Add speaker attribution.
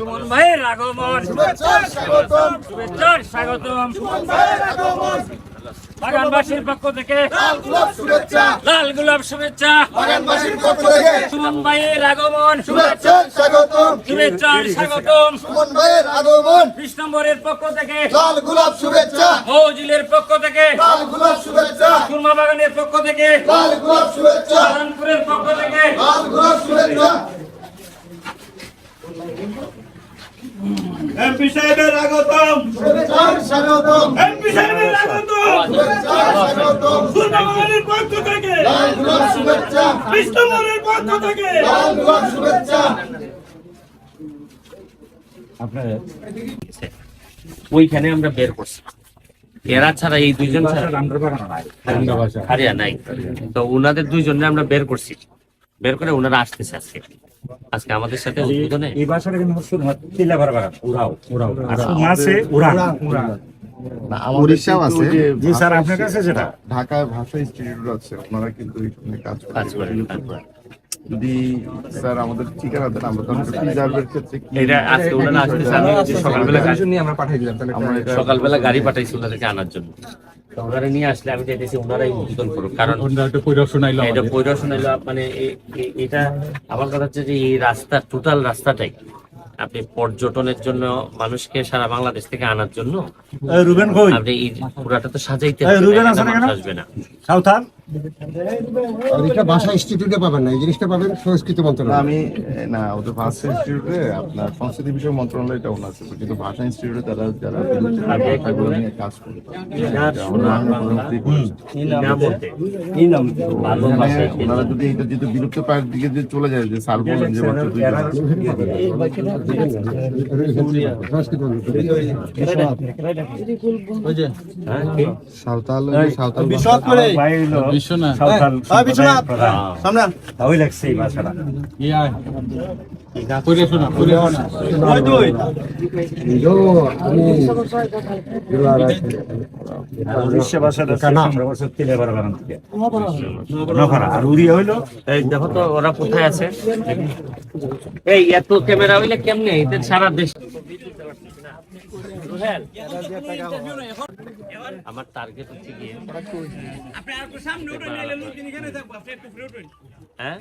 Speaker 1: সুমন ভাইয়ের আগমন,
Speaker 2: শুভেচ্ছার স্বাগতম,
Speaker 1: শুভেচ্ছার স্বাগতম।
Speaker 2: সুমন ভাইয়ের আগমন,
Speaker 1: বাগানবাসীর পক্ষ থেকে
Speaker 2: লাল গোলাপ শুভেচ্ছা,
Speaker 1: লাল গোলাপ শুভেচ্ছা।
Speaker 2: বাগানবাসীর পক্ষ থেকে
Speaker 1: সুমন ভাইয়ের আগমন,
Speaker 2: শুভেচ্ছার স্বাগতম,
Speaker 1: শুভেচ্ছার স্বাগতম।
Speaker 2: সুমন ভাইয়ের আগমন,
Speaker 1: 20 নম্বরের পক্ষ থেকে,
Speaker 2: লাল গোলাপ শুভেচ্ছা,
Speaker 1: মৌজিলের পক্ষ থেকে,
Speaker 2: লাল গোলাপ শুভেচ্ছা,
Speaker 1: সুরমা বাগানের পক্ষ থেকে,
Speaker 2: লাল গোলাপ শুভেচ্ছা,
Speaker 1: রানপুরের পক্ষ থেকে,
Speaker 2: লাল গোলাপ শুভেচ্ছা।
Speaker 3: এমপি সাহেবের আগতম,
Speaker 2: শুভেচ্ছার স্বাগতম,
Speaker 3: এমপি সাহেবের আগতম,
Speaker 2: শুভেচ্ছার স্বাগতম,
Speaker 3: সুরমাবাগানের পক্ষ থেকে,
Speaker 2: লাল গোলাপ শুভেচ্ছা,
Speaker 3: কৃষ্ণমোহনের পক্ষ থেকে,
Speaker 2: লাল গোলাপ শুভেচ্ছা।
Speaker 4: ওইখানে আমরা বের করছি, এরা ছাড়া এই দুইজন ছাড়া হারিয়া নাই। তো ওনাদের দুইজনে আমরা বের করছি, বের করে ওনারা আসতেছে আজকে আজকে আমাদের সাথে উদ্বোধনে।
Speaker 5: এই ভাষাটা কিন্তু শুধু তিলাবার বাগান উড়াও উড়াও মাছে উড়া
Speaker 6: উড়িষ্যাও আছে।
Speaker 5: জি স্যার, আপনার কাছে যেটা
Speaker 6: ঢাকায় ভাষা ইনস্টিটিউট আছে, ওনারা কিন্তু এখানে কাজ
Speaker 4: কাজ করে।
Speaker 6: যদি স্যার আমাদের ঠিকানা দেন, আমরা তো প্রিজার্ভের ক্ষেত্রে কি
Speaker 4: এটা আজকে ওনারা আসতেছে, আমি যে সকালবেলা
Speaker 6: আমরা পাঠিয়ে দিলাম, তাহলে
Speaker 4: আমরা সকালবেলা গাড়ি পাঠাইছি ওনাদেরকে আনার জন্য। তো ওনারা নিয়ে আসলে আমি চাইতেছি ওনারাই উদ্বোধন করুক, কারণ এটা পরিদর্শন হইলো। মানে এটা আমার কথা হচ্ছে যে এই রাস্তা, টোটাল রাস্তাটাই আপনি পর্যটনের জন্য মানুষকে সারা বাংলাদেশ থেকে আনার জন্য
Speaker 5: রুবেন কই
Speaker 4: আপনি এই পুরাটা তো সাজাইতে
Speaker 5: এই রুবেন
Speaker 4: হবে,
Speaker 5: আছে না
Speaker 4: মানুষ
Speaker 5: কেন?
Speaker 4: আসবে না।
Speaker 5: সাউথার
Speaker 7: এটা ভাষা ইনস্টিটিউটে পাবেন না, এই জিনিসটা পাবেন সংস্কৃত
Speaker 6: না,
Speaker 7: মন্ত্রণালয়।
Speaker 6: আমি না, ওদের ভাষা ইনস্টিটিউটে আপনার সংস্কৃতি বিষয় মন্ত্রণালয় এটা ওনার আছে, কিন্তু ভাষা ইনস্টিটিউটে তারা যারা ভাষাগুলো নিয়ে কাজ করে আমরা মোটামুটি করেছি।
Speaker 4: না বলতে ভালো
Speaker 6: ওখানে
Speaker 4: ভাষায়
Speaker 6: ওনারা যদি এটা যদি বিলুপ্ত প্রায়ের দিকে যদি চলে যায়, যে স্যার বলেন যে মাত্র 2 জন আছে।
Speaker 7: সংস্কৃত সাঁওতাল সাঁওতাল
Speaker 5: ভাই হলো সাউথাল বিশ্বনাথ সামনে ওই লাগছে এই ভাষাটা উড়িষ্যা ভাষাটা আমরা বলছি তিলাবার বাগান থেকে নফারা। আর উড়িয়া হইলো
Speaker 4: এই দেখো তো ওরা কোথায় আছে। এই এত ক্যামেরা হইলে কেমনে এদের সারা দেশ। আমার টার্গেট হচ্ছে গিয়ে
Speaker 1: আপনি আর সামনে উঠে নিলে লোক এখানে থাকবো, আপনি একটু ফ্রি উঠবেন।
Speaker 4: হ্যাঁ